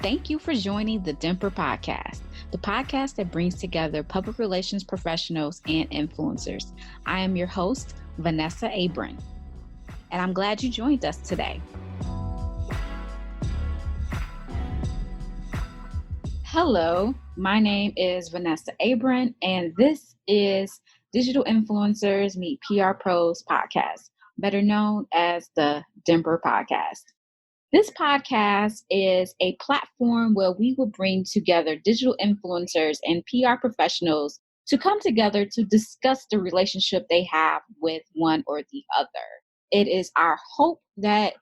Thank you for joining the DIMPR Podcast, the podcast that brings together public relations professionals and influencers. I am your host, Vanessa Abron, and I'm glad you joined us today. Hello, my name is Vanessa Abron, and this is Digital Influencers Meet PR Pros Podcast, better known as the DIMPR Podcast. This podcast is a platform where we will bring together digital influencers and PR professionals to come together to discuss the relationship they have with one or the other. It is our hope that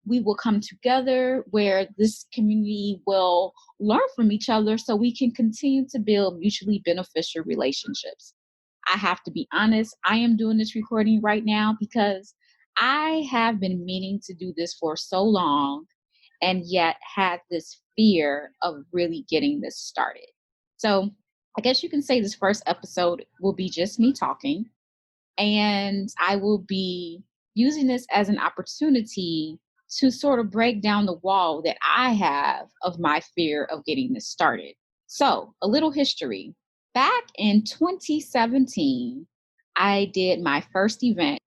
we will come together where this community will learn from each other so we can continue to build mutually beneficial relationships. I have to be honest, I am doing this recording right now because I have been meaning to do this for so long and yet had this fear of really getting this started. So I guess you can say this first episode will be just me talking, and I will be using this as an opportunity to sort of break down the wall that I have of my fear of getting this started. So a little history. Back in 2017, I did my first event.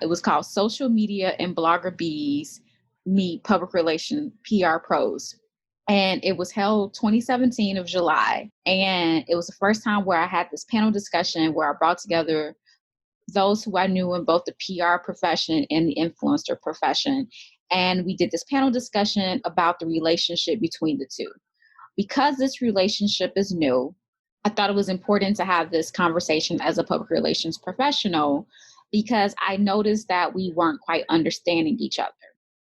It was called Social Media and Blogger Bees Meet Public Relations PR Pros. And it was held 2017 of July. And it was the first time where I had this panel discussion where I brought together those who I knew in both the PR profession and the influencer profession. And we did this panel discussion about the relationship between the two. Because this relationship is new, I thought it was important to have this conversation as a public relations professional because I noticed that we weren't quite understanding each other.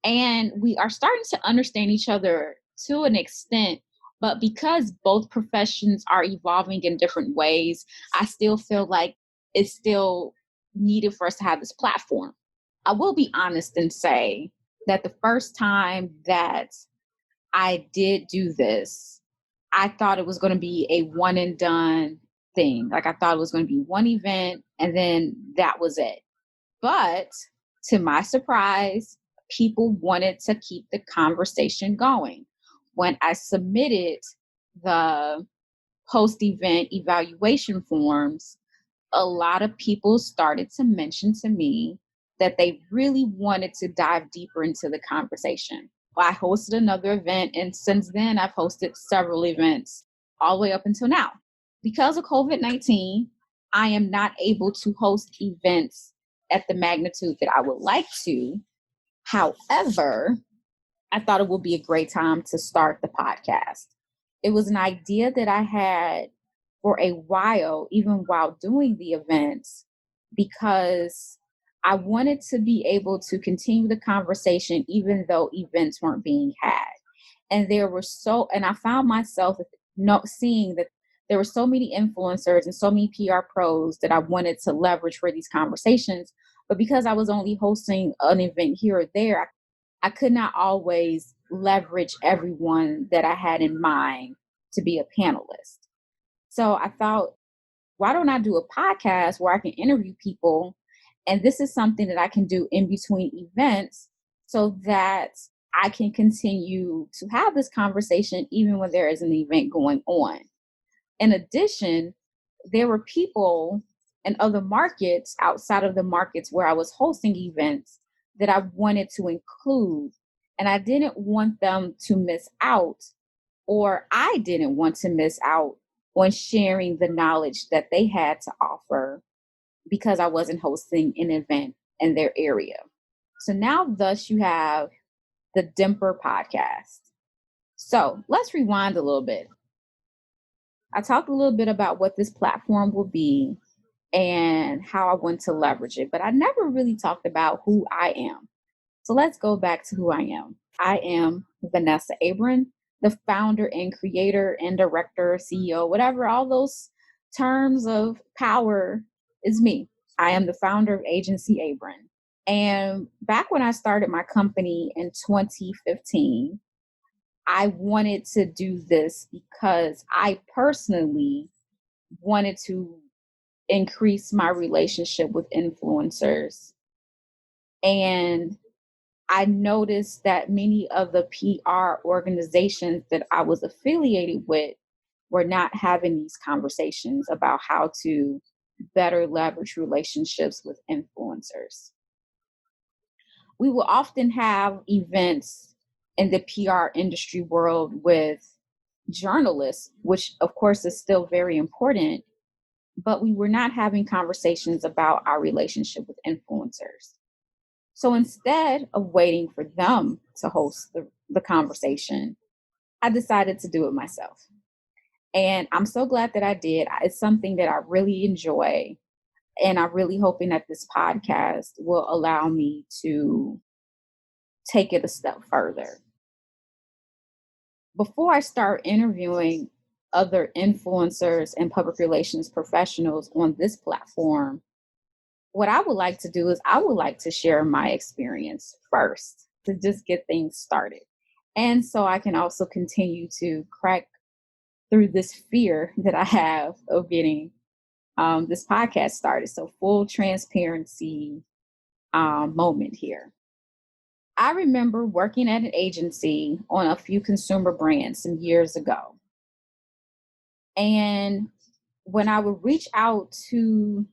And we are starting to understand each other to an extent, but because both professions are evolving in different ways, I still feel like it's still needed for us to have this platform. I will be honest and say that the first time that I did do this, I thought it was going to be a one and done thing. Like I thought it was going to be one event and then that was it. But to my surprise, people wanted to keep the conversation going. When I submitted the post-event evaluation forms, a lot of people started to mention to me that they really wanted to dive deeper into the conversation. I hosted another event, and since then I've hosted several events all the way up until now. Because of COVID-19, I am not able to host events at the magnitude that I would like to. However, I thought it would be a great time to start the podcast. It was an idea that I had for a while, even while doing the events, because I wanted to be able to continue the conversation even though events weren't being had. And I found myself seeing that there were so many influencers and so many PR pros that I wanted to leverage for these conversations. But because I was only hosting an event here or there, I could not always leverage everyone that I had in mind to be a panelist. So I thought, why don't I do a podcast where I can interview people? And this is something that I can do in between events so that I can continue to have this conversation even when there is an event going on. In addition, there were people in other markets outside of the markets where I was hosting events that I wanted to include. And I didn't want them to miss out, or I didn't want to miss out on sharing the knowledge that they had to offer because I wasn't hosting an event in their area. So now thus you have the DIMPR Podcast. So let's rewind a little bit. I talked a little bit about what this platform will be and how I want to leverage it, but I never really talked about who I am. So let's go back to who I am. I am Vanessa Abron, the founder and creator and director, CEO, whatever, all those terms of power is me. I am the founder of Agency Abron. And back when I started my company in 2015, I wanted to do this because I personally wanted to increase my relationship with influencers. And I noticed that many of the PR organizations that I was affiliated with were not having these conversations about how to better leverage relationships with influencers. We will often have events in the PR industry world with journalists, which of course is still very important, but we were not having conversations about our relationship with influencers. So instead of waiting for them to host the conversation, I decided to do it myself. And I'm so glad that I did. It's something that I really enjoy. And I'm really hoping that this podcast will allow me to take it a step further. Before I start interviewing other influencers and public relations professionals on this platform, what I would like to do is I would like to share my experience first to just get things started. And so I can also continue to crack through this fear that I have of getting this podcast started. So full transparency moment here. I remember working at an agency on a few consumer brands some years ago. And when I would reach out to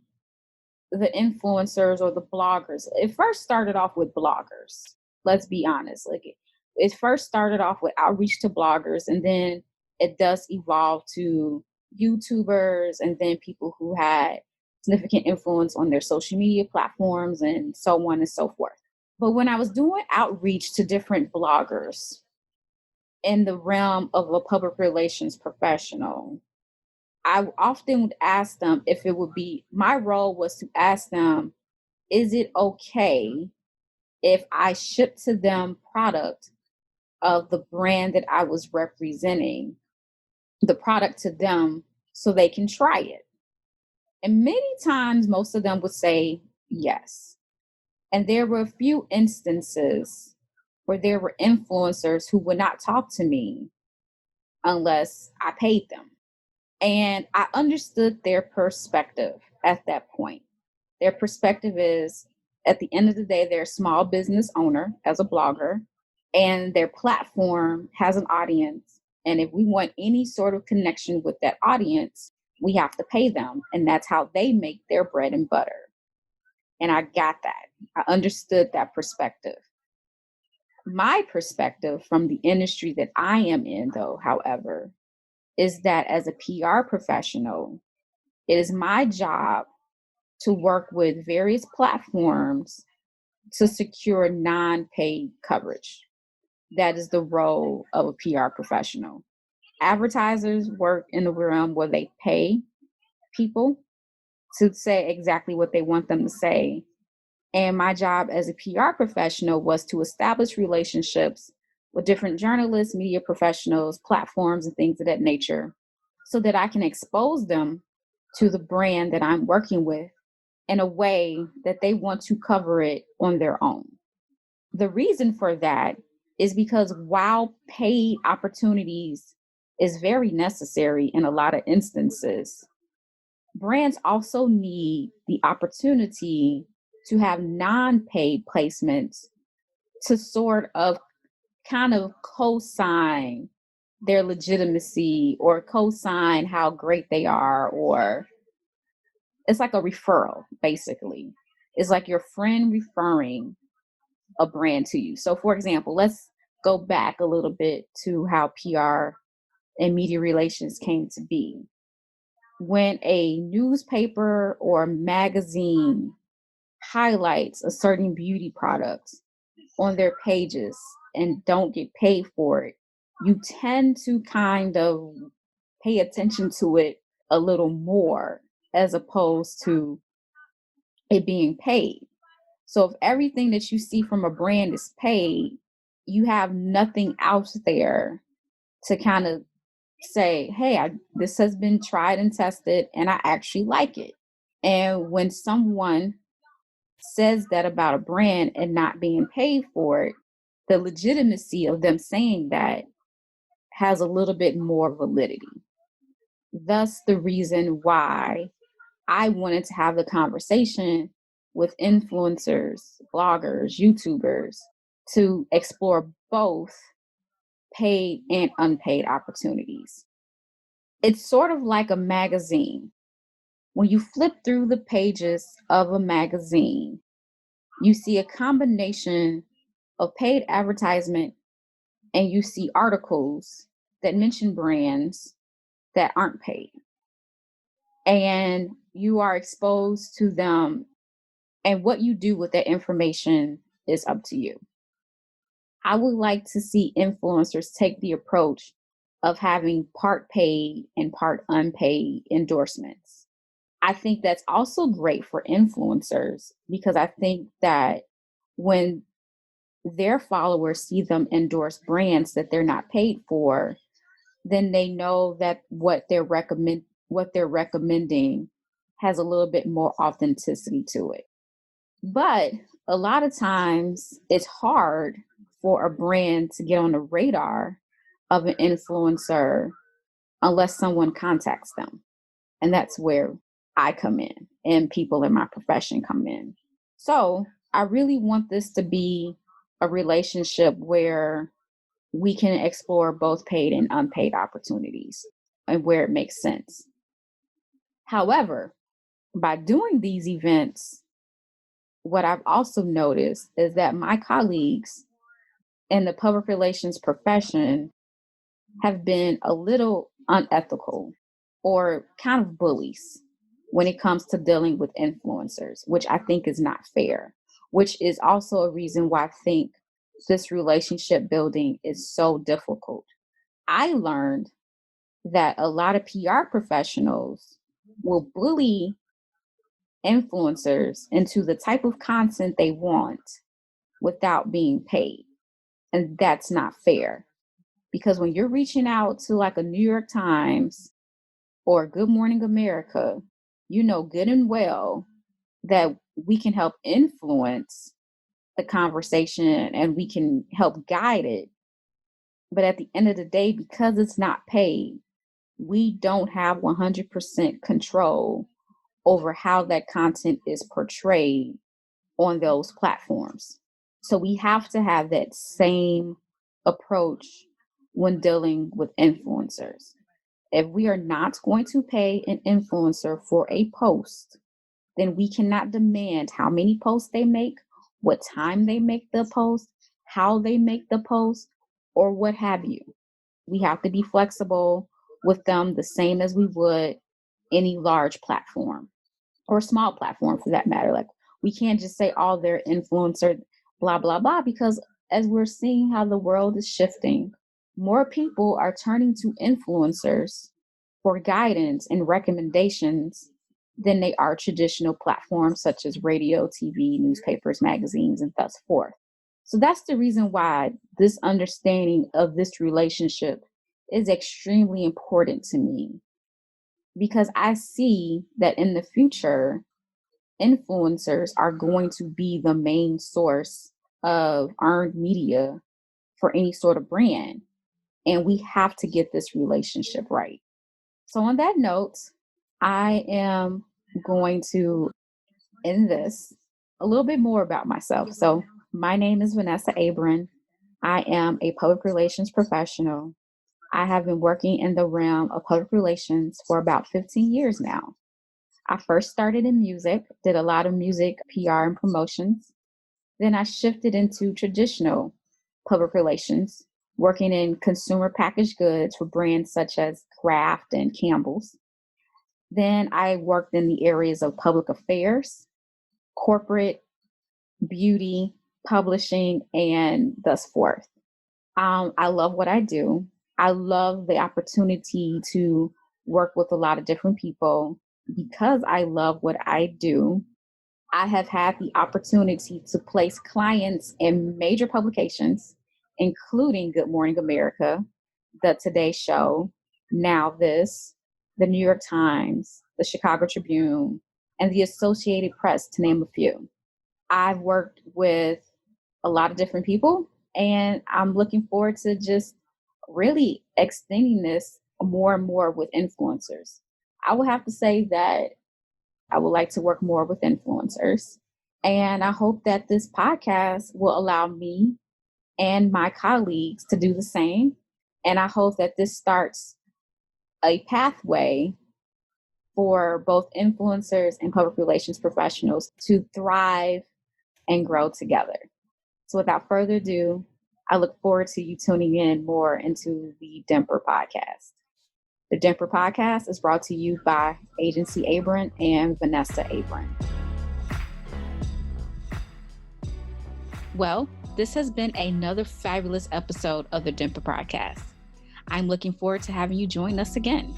the influencers or the bloggers, it first started off with bloggers. Let's be honest. Like it first started off with outreach to bloggers, and then it does evolve to YouTubers and then people who had significant influence on their social media platforms and so on and so forth. But when I was doing outreach to different bloggers in the realm of a public relations professional, I often would ask them if it would be, my role was to ask them, is it okay if I ship to them product of the brand that I was representing, the product to them so they can try it? And many times, most of them would say yes. And there were a few instances where there were influencers who would not talk to me unless I paid them. And I understood their perspective at that point. Their perspective is, at the end of the day, they're a small business owner as a blogger, and their platform has an audience. And if we want any sort of connection with that audience, we have to pay them. And that's how they make their bread and butter. And I got that. I understood that perspective. My perspective from the industry that I am in, though, however, is that as a PR professional, it is my job to work with various platforms to secure non-paid coverage. That is the role of a PR professional. Advertisers work in the realm where they pay people to say exactly what they want them to say. And my job as a PR professional was to establish relationships with different journalists, media professionals, platforms, and things of that nature, so that I can expose them to the brand that I'm working with in a way that they want to cover it on their own. The reason for that is because while paid opportunities is very necessary in a lot of instances, brands also need the opportunity to have non-paid placements to sort of kind of co-sign their legitimacy or co-sign how great they are, or it's like a referral, basically. It's like your friend referring a brand to you. So for example, let's go back a little bit to how PR and media relations came to be. When a newspaper or magazine highlights a certain beauty product on their pages and don't get paid for it, you tend to kind of pay attention to it a little more as opposed to it being paid. So if everything that you see from a brand is paid, you have nothing out there to kind of say, hey, this has been tried and tested and I actually like it. And when someone says that about a brand and not being paid for it, the legitimacy of them saying that has a little bit more validity. Thus, the reason why I wanted to have the conversation with influencers, bloggers, YouTubers to explore both paid and unpaid opportunities. It's sort of like a magazine. When you flip through the pages of a magazine, you see a combination of paid advertisement and you see articles that mention brands that aren't paid. And you are exposed to them, and what you do with that information is up to you. I would like to see influencers take the approach of having part paid and part unpaid endorsements. I think that's also great for influencers because I think that when their followers see them endorse brands that they're not paid for, then they know that what they're recommending has a little bit more authenticity to it. But a lot of times it's hard for a brand to get on the radar of an influencer unless someone contacts them. And that's where I come in and people in my profession come in. So I really want this to be a relationship where we can explore both paid and unpaid opportunities and where it makes sense. However, by doing these events, what I've also noticed is that my colleagues in the public relations profession have been a little unethical or kind of bullies when it comes to dealing with influencers, which I think is not fair, which is also a reason why I think this relationship building is so difficult. I learned that a lot of PR professionals will bully influencers into the type of content they want without being paid. And that's not fair because when you're reaching out to like a New York Times or Good Morning America, you know good and well that we can help influence the conversation and we can help guide it. But at the end of the day, because it's not paid, we don't have 100% control over how that content is portrayed on those platforms. So we have to have that same approach when dealing with influencers. If we are not going to pay an influencer for a post, then we cannot demand how many posts they make, what time they make the post, how they make the post, or what have you. We have to be flexible with them the same as we would any large platform or small platform for that matter. Like we can't just say, oh, they're influencer, blah, blah, blah, because as we're seeing how the world is shifting, more people are turning to influencers for guidance and recommendations than they are traditional platforms such as radio, TV, newspapers, magazines, and thus forth. So that's the reason why this understanding of this relationship is extremely important to me, because I see that in the future, influencers are going to be the main source of earned media for any sort of brand. And we have to get this relationship right. So, on that note, I am going to end this a little bit more about myself. So, my name is Vanessa Abron. I am a public relations professional. I have been working in the realm of public relations for about 15 years now. I first started in music, did a lot of music, PR, and promotions. Then I shifted into traditional public relations, working in consumer packaged goods for brands such as Kraft and Campbell's. Then I worked in the areas of public affairs, corporate, beauty, publishing, and thus forth. I love what I do. I love the opportunity to work with a lot of different people. Because I love what I do, I have had the opportunity to place clients in major publications, including Good Morning America, the Today Show, Now This, the New York Times, the Chicago Tribune, and the Associated Press, to name a few. I've worked with a lot of different people, and I'm looking forward to just really extending this more and more with influencers. I would have to say that I would like to work more with influencers. And I hope that this podcast will allow me and my colleagues to do the same. And I hope that this starts a pathway for both influencers and public relations professionals to thrive and grow together. So without further ado, I look forward to you tuning in more into the DIMPR Podcast. The DIMPR Podcast is brought to you by Agency Abron and Vanessa Abron. Well, this has been another fabulous episode of the DIMPR Podcast. I'm looking forward to having you join us again.